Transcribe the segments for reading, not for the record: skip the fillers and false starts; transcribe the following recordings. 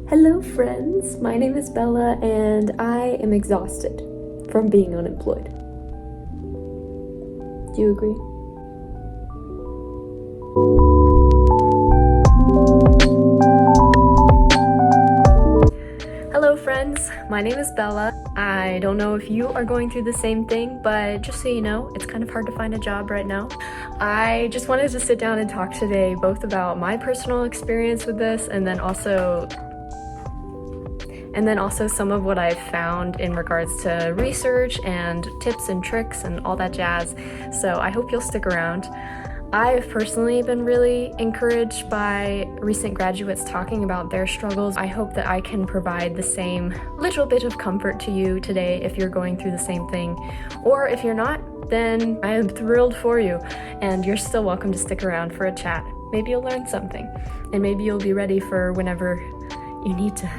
Hello friends, my name is Bella and I am exhausted from being unemployed. Do you agree? Hello friends, my name is Bella. I don't know if you are going through the same thing, but just so you know, it's kind of hard to find a job right now. I just wanted to sit down and talk today both about my personal experience with this and then also some of what I've found in regards to research and tips and tricks and all that jazz. So I hope you'll stick around. I've personally been really encouraged by recent graduates talking about their struggles. I hope that I can provide the same little bit of comfort to you today if you're going through the same thing. Or if you're not, then I am thrilled for you and you're still welcome to stick around for a chat. Maybe you'll learn something and maybe you'll be ready for whenever you need to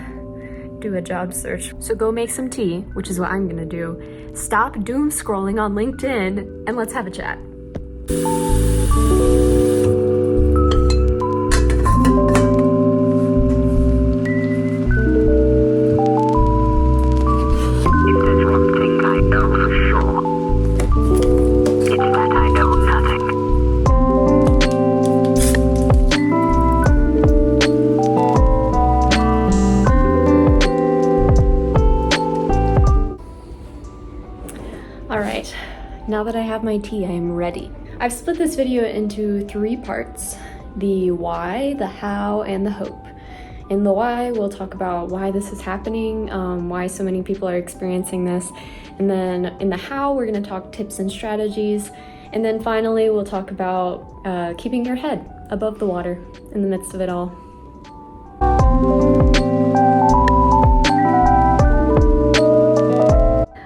do a job search. So go make some tea, which is what I'm gonna do. Stop doom scrolling on LinkedIn and let's have a chat. Alright, now that I have my tea, I am ready. I've split this video into 3 parts: the why, the how, and the hope. In the why, we'll talk about why this is happening, why so many people are experiencing this, and then in the how, we're going to talk tips and strategies, and then finally, we'll talk about keeping your head above the water in the midst of it all.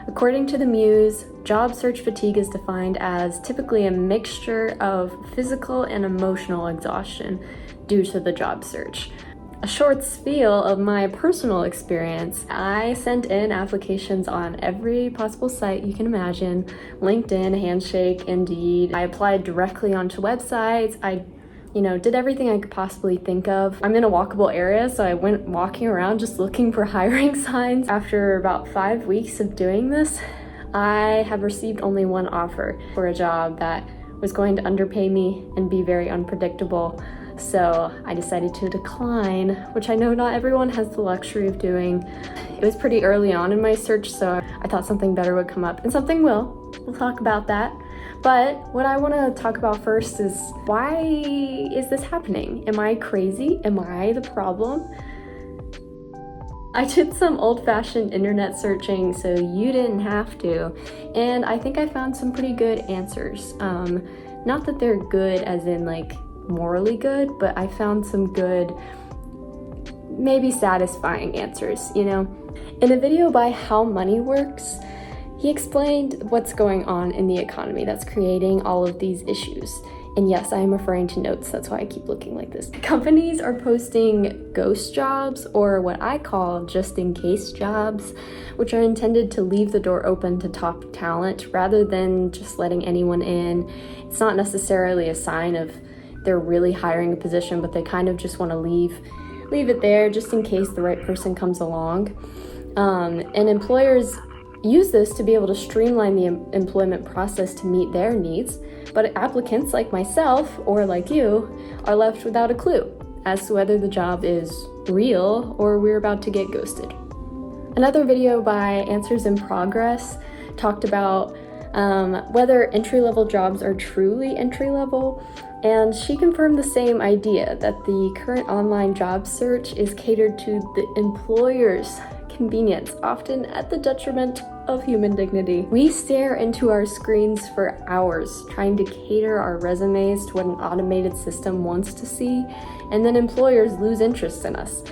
According to the Muse, job search fatigue is defined as typically a mixture of physical and emotional exhaustion due to the job search. A short spiel of my personal experience: I sent in applications on every possible site you can imagine: LinkedIn, Handshake, Indeed. I applied directly onto websites. I did everything I could possibly think of. I'm in a walkable area, so I went walking around just looking for hiring signs. After about 5 weeks of doing this, I have received only one offer for a job that was going to underpay me and be very unpredictable. So I decided to decline, which I know not everyone has the luxury of doing. It was pretty early on in my search, so I thought something better would come up, and something will. We'll talk about that. But what I want to talk about first is, why is this happening? Am I crazy? Am I the problem? I did some old-fashioned internet searching so you didn't have to, and I think I found some pretty good answers. Not that they're good as in like morally good, but I found some good, maybe satisfying answers, In a video by How Money Works, he explained what's going on in the economy that's creating all of these issues. And yes, I am referring to notes, that's why I keep looking like this. Companies are posting ghost jobs, or what I call just-in-case jobs, which are intended to leave the door open to top talent rather than just letting anyone in. It's not necessarily a sign of they're really hiring a position, but they kind of just want to leave it there just in case the right person comes along. And employers use this to be able to streamline the employment process to meet their needs, but applicants like myself or like you are left without a clue as to whether the job is real or we're about to get ghosted. Another video by Answers in Progress talked about whether entry-level jobs are truly entry-level, and she confirmed the same idea, that the current online job search is catered to the employer's convenience, often at the detriment of human dignity. We stare into our screens for hours trying to cater our resumes to what an automated system wants to see, and then employers lose interest in us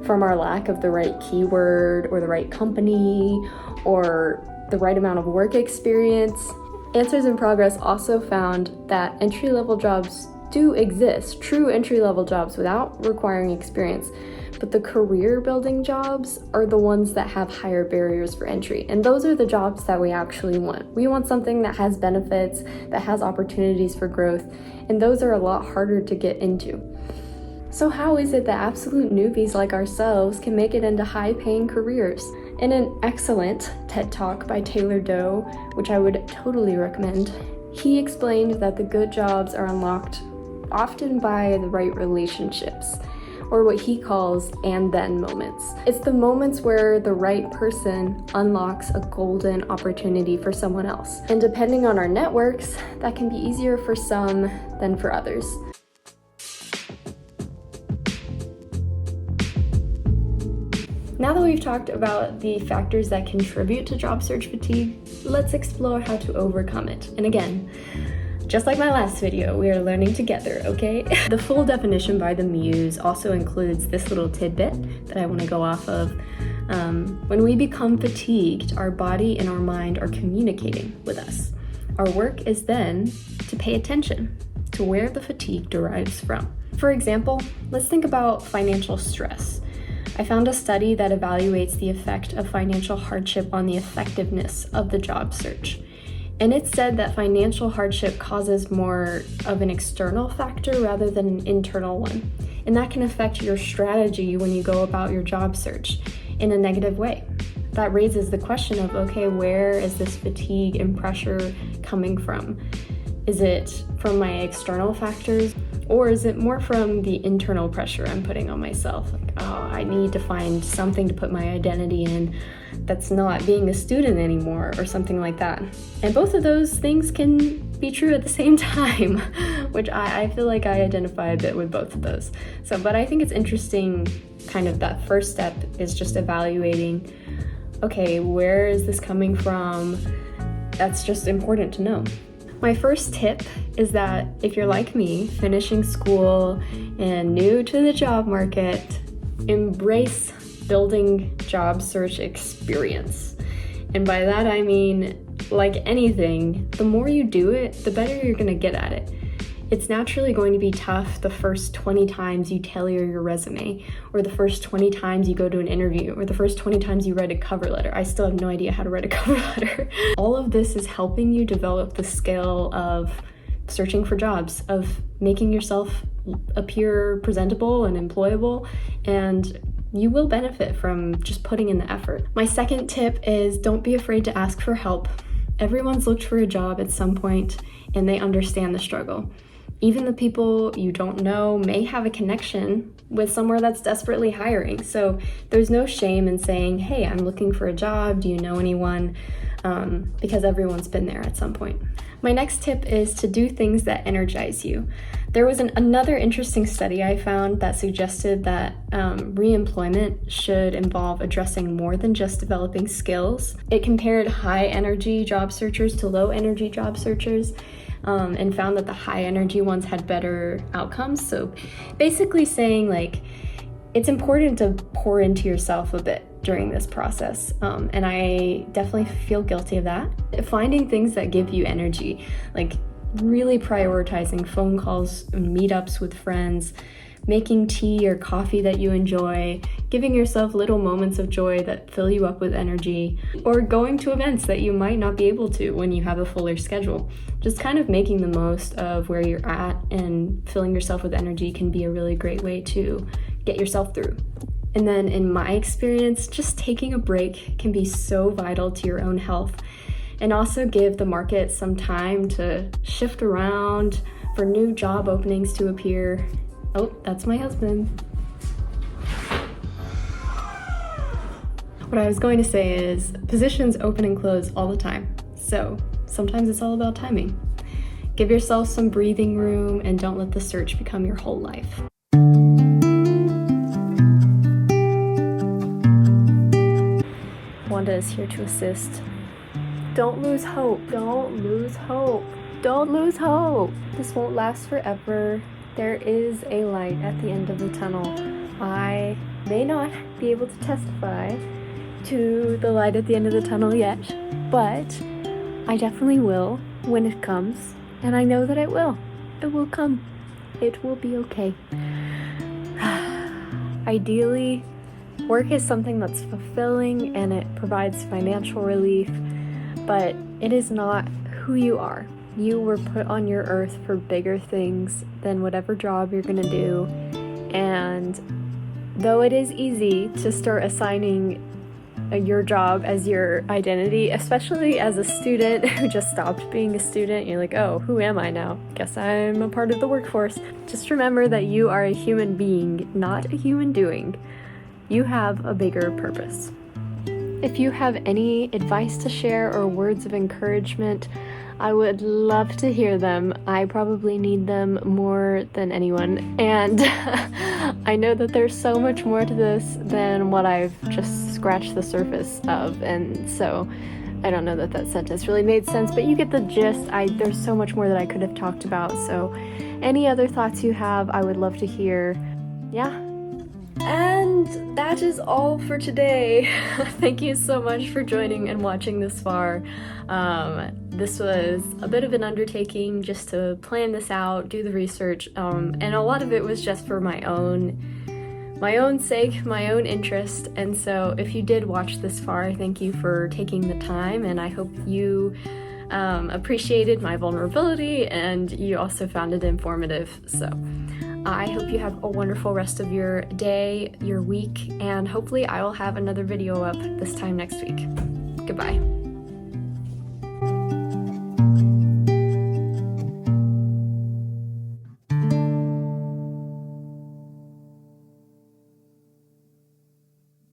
from our lack of the right keyword or the right company or the right amount of work experience. Answers in Progress also found that entry-level jobs do exist, true entry-level jobs without requiring experience, but the career-building jobs are the ones that have higher barriers for entry, and those are the jobs that we actually want. We want something that has benefits, that has opportunities for growth, and those are a lot harder to get into. So how is it that absolute newbies like ourselves can make it into high-paying careers? In an excellent TED Talk by Taylor Doe, which I would totally recommend, he explained that the good jobs are unlocked often by the right relationships, or what he calls and then moments. It's the moments where the right person unlocks a golden opportunity for someone else. And depending on our networks, that can be easier for some than for others. Now that we've talked about the factors that contribute to job search fatigue, let's explore how to overcome it. And again, just like my last video, we are learning together, okay? The full definition by the Muse also includes this little tidbit that I want to go off of. When we become fatigued, our body and our mind are communicating with us. Our work is then to pay attention to where the fatigue derives from. For example, let's think about financial stress. I found a study that evaluates the effect of financial hardship on the effectiveness of the job search. And it said that financial hardship causes more of an external factor rather than an internal one. And that can affect your strategy when you go about your job search in a negative way. That raises the question of, okay, where is this fatigue and pressure coming from? Is it from my external factors? Or is it more from the internal pressure I'm putting on myself? Like, oh, I need to find something to put my identity in that's not being a student anymore, or something like that. And both of those things can be true at the same time, which I feel like I identify a bit with both of those. But I think it's interesting, kind of that first step is just evaluating, okay, where is this coming from? That's just important to know. My first tip is that if you're like me, finishing school and new to the job market, embrace building job search experience. And by that I mean, like anything, the more you do it, the better you're gonna get at it. It's naturally going to be tough the first 20 times you tailor your resume, or the first 20 times you go to an interview, or the first 20 times you write a cover letter. I still have no idea how to write a cover letter. All of this is helping you develop the skill of searching for jobs, of making yourself appear presentable and employable, and you will benefit from just putting in the effort. My second tip is don't be afraid to ask for help. Everyone's looked for a job at some point, and they understand the struggle. Even the people you don't know may have a connection with somewhere that's desperately hiring. So there's no shame in saying, hey, I'm looking for a job. Do you know anyone? Because everyone's been there at some point. My next tip is to do things that energize you. There was another interesting study I found that suggested that re-employment should involve addressing more than just developing skills. It compared high energy job searchers to low energy job searchers. And found that the high energy ones had better outcomes. So basically saying, like, it's important to pour into yourself a bit during this process. And I definitely feel guilty of that. Finding things that give you energy, like really prioritizing phone calls, meetups with friends, making tea or coffee that you enjoy, giving yourself little moments of joy that fill you up with energy, or going to events that you might not be able to when you have a fuller schedule. Just kind of making the most of where you're at and filling yourself with energy can be a really great way to get yourself through. And then in my experience, just taking a break can be so vital to your own health, and also give the market some time to shift around, for new job openings to appear. Oh, that's my husband. What I was going to say is positions open and close all the time. So sometimes it's all about timing. Give yourself some breathing room and don't let the search become your whole life. Wanda is here to assist. Don't lose hope. Don't lose hope. Don't lose hope. This won't last forever. There is a light at the end of the tunnel. I may not be able to testify to the light at the end of the tunnel yet, but I definitely will when it comes, and I know that it will. It will come. It will be okay. Ideally, work is something that's fulfilling and it provides financial relief, but it is not who you are. You were put on your earth for bigger things than whatever job you're gonna do, And though it is easy to start assigning your job as your identity, especially as a student who just stopped being a student, you're like, oh, who am I now? Guess I'm a part of the workforce. Just remember that you are a human being, not a human doing. You have a bigger purpose. If you have any advice to share or words of encouragement, I would love to hear them. I probably need them more than anyone. And I know that there's so much more to this than what I've just scratched the surface of. And so I don't know that that sentence really made sense, but you get the gist. There's so much more that I could have talked about. So any other thoughts you have, I would love to hear. Yeah. And that is all for today. Thank you so much for joining and watching this far. This was a bit of an undertaking just to plan this out, do the research, and a lot of it was just for my own sake, my own interest. And so if you did watch this far, thank you for taking the time, and I hope you appreciated my vulnerability and you also found it informative. So I hope you have a wonderful rest of your day, your week, and hopefully I will have another video up this time next week. Goodbye.